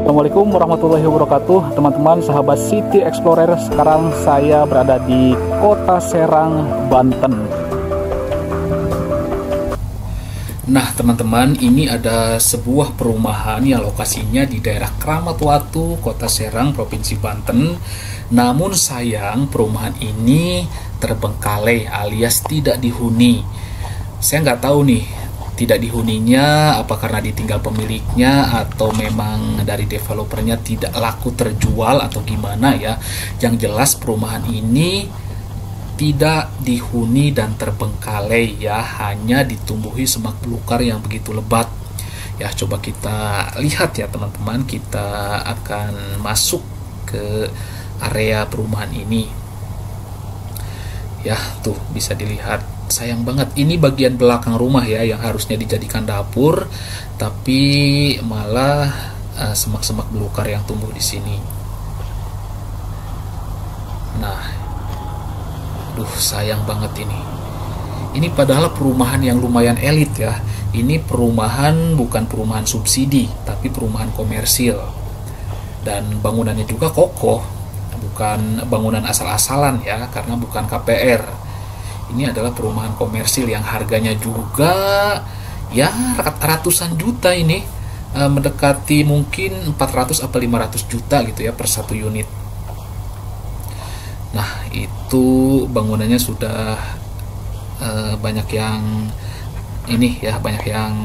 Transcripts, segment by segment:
Assalamualaikum warahmatullahi wabarakatuh, teman-teman sahabat City Explorer. Sekarang saya berada di Kota Serang, Banten. Nah teman-teman, ini ada sebuah perumahan yang lokasinya di daerah Kramat Watu, Kota Serang, Provinsi Banten. Namun sayang, perumahan ini terbengkalai alias tidak dihuni. Saya nggak tahu nih, tidak dihuninya apa karena ditinggal pemiliknya atau memang dari developernya tidak laku terjual atau gimana ya. Yang jelas perumahan ini tidak dihuni dan terbengkalai ya, hanya ditumbuhi semak belukar yang begitu lebat. Ya coba kita lihat ya teman-teman, kita akan masuk ke area perumahan ini. Ya tuh bisa dilihat, sayang banget ini bagian belakang rumah ya yang harusnya dijadikan dapur, tapi malah semak-semak belukar yang tumbuh di sini. Nah, aduh sayang banget ini. Ini padahal perumahan yang lumayan elit ya. Ini perumahan bukan perumahan subsidi, tapi perumahan komersil. Dan bangunannya juga kokoh. Bukan bangunan asal-asalan ya, karena bukan KPR. Ini adalah perumahan komersil yang harganya juga ya ratusan juta ini, mendekati mungkin 400 atau 500 juta gitu ya per satu unit. Nah itu bangunannya sudah banyak yang ini ya, banyak yang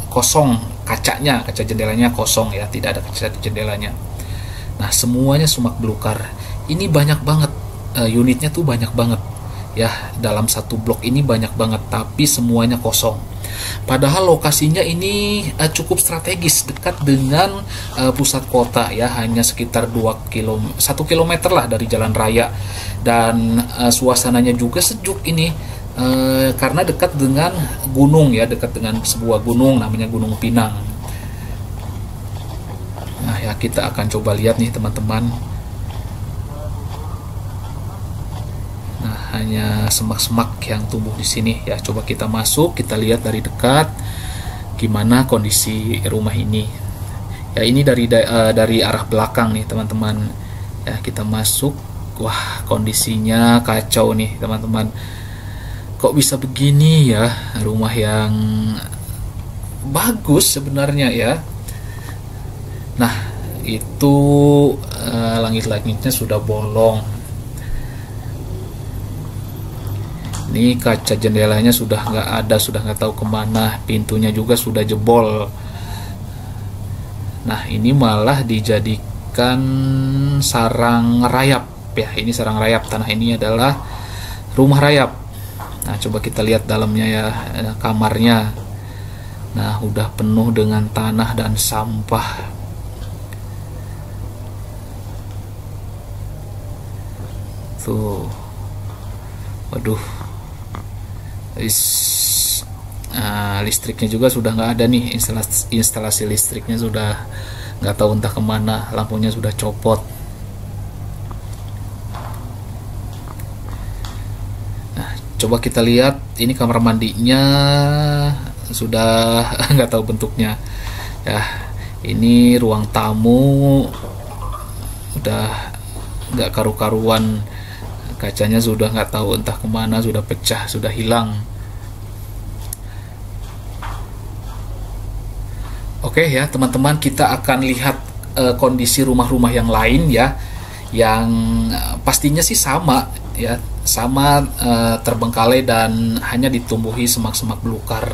kosong, kaca jendelanya kosong ya, tidak ada kaca di jendelanya. Nah semuanya semak belukar. Ini banyak banget, unitnya tuh banyak banget ya, dalam satu blok ini banyak banget, tapi semuanya kosong. Padahal lokasinya ini cukup strategis, dekat dengan pusat kota ya, hanya sekitar 1 kilometer lah dari jalan raya. Dan suasananya juga sejuk ini, karena dekat dengan gunung ya, dekat dengan sebuah gunung namanya Gunung Pinang. Nah ya kita akan coba lihat nih teman-teman. Nah hanya semak-semak yang tumbuh di sini ya. Coba kita masuk, kita lihat dari dekat gimana kondisi rumah ini. Ya ini dari arah belakang nih teman-teman. Ya kita masuk, wah kondisinya kacau nih teman-teman. Kok bisa begini ya, rumah yang bagus sebenarnya ya. Nah itu langit-langitnya sudah bolong. Ini kaca jendelanya sudah nggak ada, sudah nggak tahu kemana. Pintunya juga sudah jebol. Nah ini malah dijadikan sarang rayap ya. Ini sarang rayap, tanah ini adalah rumah rayap. Nah coba kita lihat dalamnya ya, kamarnya. Nah udah penuh dengan tanah dan sampah. Tuh, waduh, listriknya juga sudah nggak ada nih, instalasi listriknya sudah nggak tahu entah kemana, lampunya sudah copot. Nah coba kita lihat, ini kamar mandinya sudah nggak tahu bentuknya ya. Ini ruang tamu udah nggak karu-karuan, kacanya sudah nggak tahu entah kemana, sudah pecah, sudah hilang. Oke ya teman-teman, kita akan lihat kondisi rumah-rumah yang lain ya, yang pastinya sih sama ya, sama terbengkalai dan hanya ditumbuhi semak-semak belukar.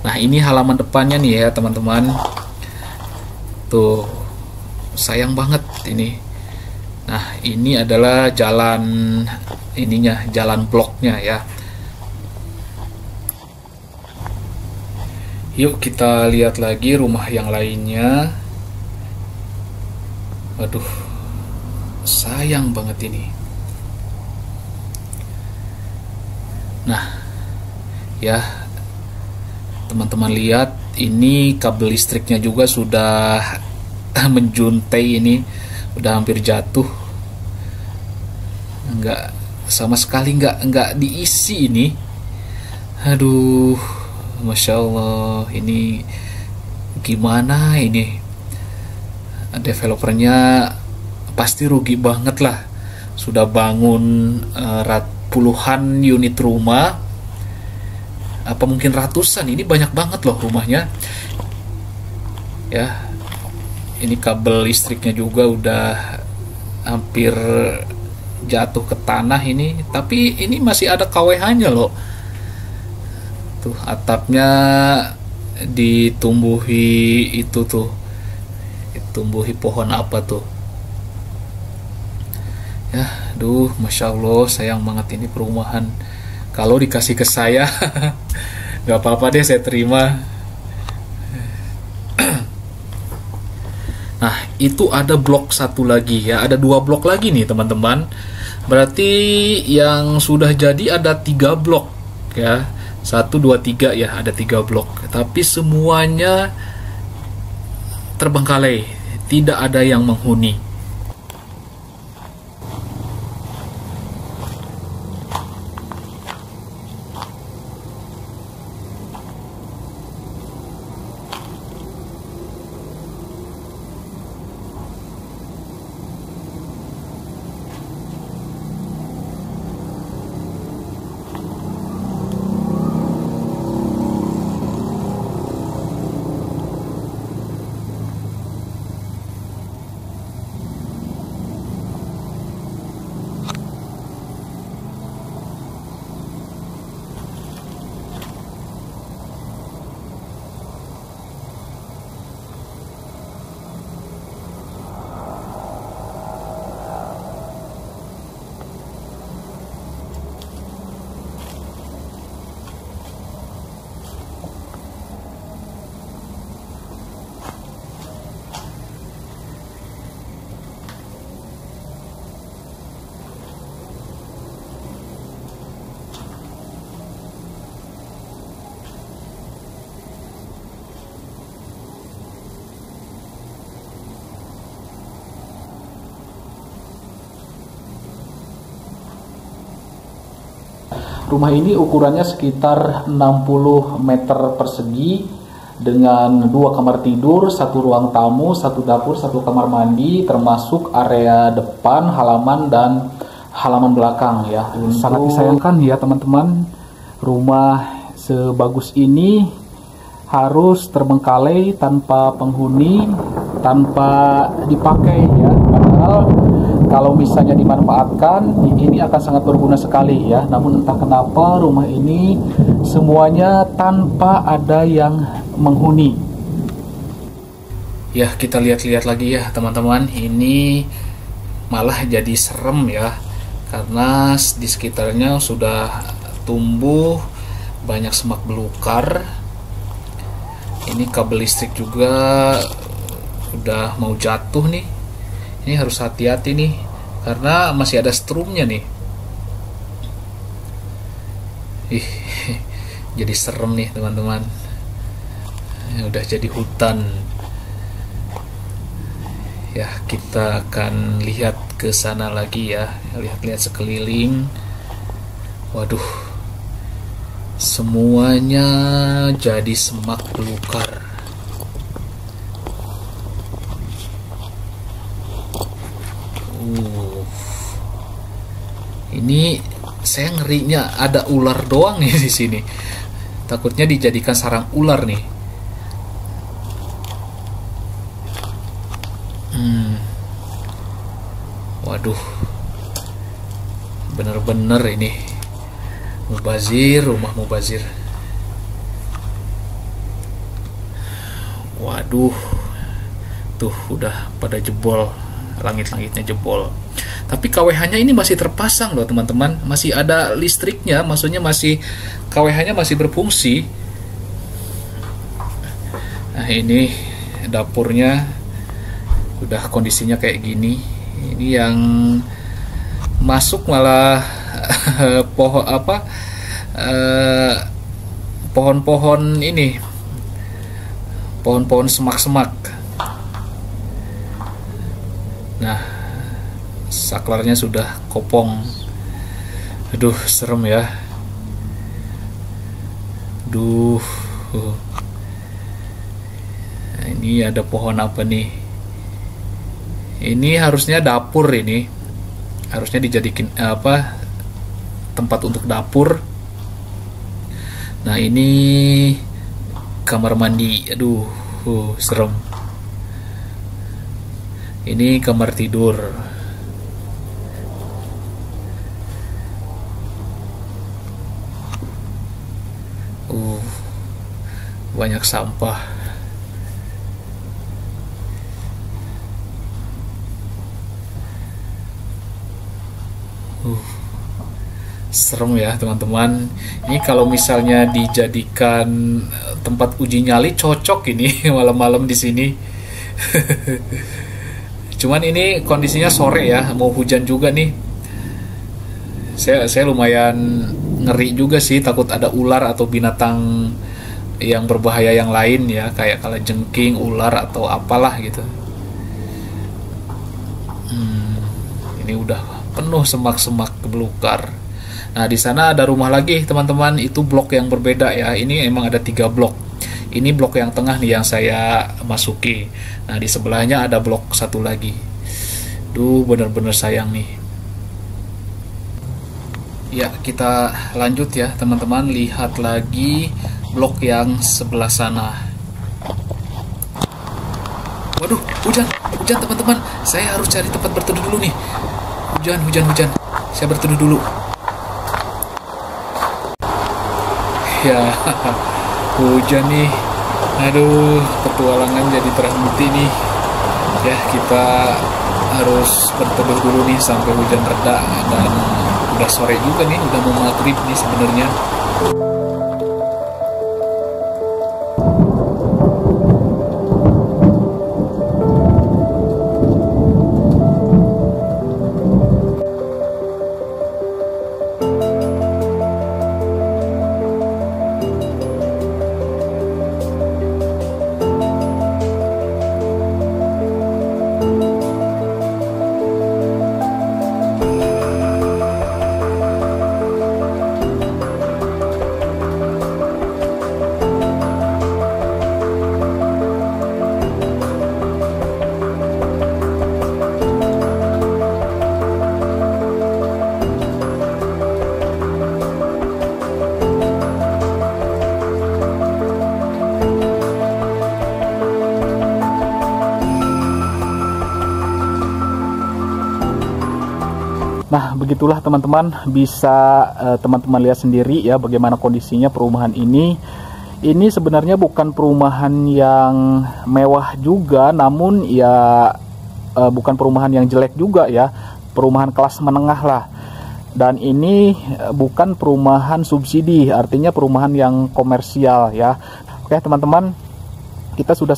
Nah ini halaman depannya nih ya teman-teman. Tuh sayang banget ini. Nah ini adalah jalan ininya, jalan bloknya ya. Yuk kita lihat lagi rumah yang lainnya. Waduh, sayang banget ini. Nah ya teman-teman lihat, ini kabel listriknya juga sudah menjuntai ini, udah hampir jatuh. Enggak sama sekali enggak diisi ini. Aduh, Masya Allah, ini gimana ini? developernya pasti rugi banget lah. Sudah bangun puluhan unit rumah, apa mungkin ratusan, ini banyak banget loh rumahnya ya. Ini kabel listriknya juga udah hampir jatuh ke tanah ini, tapi ini masih ada KWH-nya loh. Tuh atapnya ditumbuhi itu tuh, ditumbuhi pohon apa tuh ya. Duh, masya Allah, sayang banget ini perumahan. Kalau dikasih ke saya nggak apa-apa deh, saya terima. Nah, itu ada blok satu lagi ya, ada 2 blok lagi nih teman-teman. Berarti yang sudah jadi ada 3 blok ya, 1, 2, 3 ya, ada 3 blok. Tapi semuanya terbengkalai, tidak ada yang menghuni. Rumah ini ukurannya sekitar 60 meter persegi dengan 2 kamar tidur, 1 ruang tamu, 1 dapur, 1 kamar mandi, termasuk area depan, halaman, dan halaman belakang ya. Sangat disayangkan ya teman-teman, rumah sebagus ini harus terbengkalai tanpa penghuni, tanpa dipakai ya. Padahal kalau misalnya dimanfaatkan, ini akan sangat berguna sekali ya. Namun entah kenapa rumah ini semuanya tanpa ada yang menghuni. Ya, kita lihat-lihat lagi ya teman-teman. Ini malah jadi serem ya, karena di sekitarnya sudah tumbuh banyak semak belukar. Ini kabel listrik juga udah mau jatuh nih. Ini harus hati-hati nih, karena masih ada strumnya nih. Jadi serem nih teman-teman. Udah jadi hutan. Ya, kita akan lihat ke sana lagi ya. Lihat-lihat sekeliling. Waduh, semuanya jadi semak belukar. Ini saya ngerinya ada ular doang nih di sini. Takutnya dijadikan sarang ular nih. Waduh, bener-bener ini mubazir, rumah mubazir. Waduh, tuh udah pada jebol, langit-langitnya jebol. Tapi KWH-nya ini masih terpasang loh teman-teman, masih ada listriknya, maksudnya masih KWH-nya masih berfungsi. Nah, ini dapurnya udah kondisinya kayak gini. Ini yang masuk malah pohon-pohon ini, pohon-pohon semak-semak. Nah, saklarnya sudah kopong. Aduh, serem ya. Duh. Nah, ini ada pohon apa nih? Ini harusnya dapur, ini harusnya dijadikan tempat untuk dapur. Nah, ini kamar mandi. Aduh, serem. Ini kamar tidur. Banyak sampah. Serem ya teman-teman. Ini kalau misalnya dijadikan tempat uji nyali cocok ini malam-malam di sini. Cuman ini kondisinya sore ya, mau hujan juga nih. Saya lumayan ngeri juga sih, takut ada ular atau binatang yang berbahaya yang lain ya, kayak kalajengking, ular atau apalah gitu. Ini udah penuh semak-semak belukar. Nah, di sana ada rumah lagi teman-teman, itu blok yang berbeda ya. Ini emang ada 3 blok. Ini blok yang tengah nih yang saya masuki. Nah, di sebelahnya ada blok satu lagi. Duh, bener-bener sayang nih. Ya, kita lanjut ya teman-teman, lihat lagi blok yang sebelah sana. Waduh, hujan teman-teman. Saya harus cari tempat berteduh dulu nih. Hujan. Saya berteduh dulu. Ya, hujan nih. Aduh, petualangan jadi terhenti nih. Ya, kita harus berteduh dulu nih sampai hujan reda, dan udah sore juga nih, udah mau maghrib nih sebenarnya. Nah, begitulah teman-teman, bisa teman-teman lihat sendiri ya bagaimana kondisinya perumahan ini. Ini sebenarnya bukan perumahan yang mewah juga, namun ya bukan perumahan yang jelek juga ya, perumahan kelas menengah lah. Dan ini bukan perumahan subsidi, artinya perumahan yang komersial ya. Oke teman-teman, kita sudah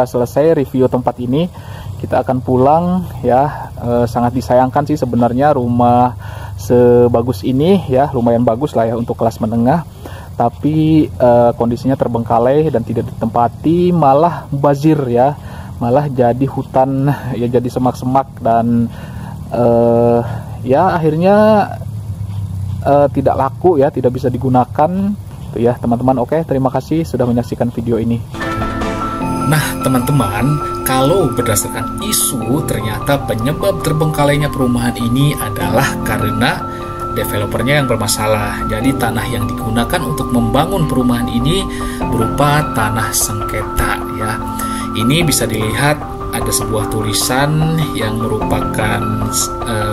selesai review tempat ini. Kita akan pulang ya. Sangat disayangkan sih sebenarnya rumah sebagus ini ya, lumayan bagus lah ya untuk kelas menengah, tapi kondisinya terbengkalai dan tidak ditempati, malah mubazir ya, malah jadi hutan ya, jadi semak-semak, dan ya akhirnya tidak laku ya, tidak bisa digunakan tuh ya teman-teman. Oke, terima kasih sudah menyaksikan video ini. Nah teman-teman, kalau berdasarkan isu, ternyata penyebab terbengkalainya perumahan ini adalah karena developernya yang bermasalah. Jadi tanah yang digunakan untuk membangun perumahan ini berupa tanah sengketa ya. Ini bisa dilihat ada sebuah tulisan yang merupakan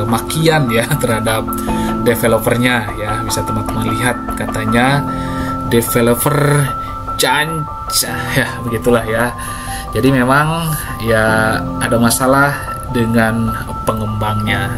makian ya terhadap developernya ya. Bisa teman-teman lihat, katanya developer canca ya, begitulah ya. Jadi memang ya ada masalah dengan pengembangnya.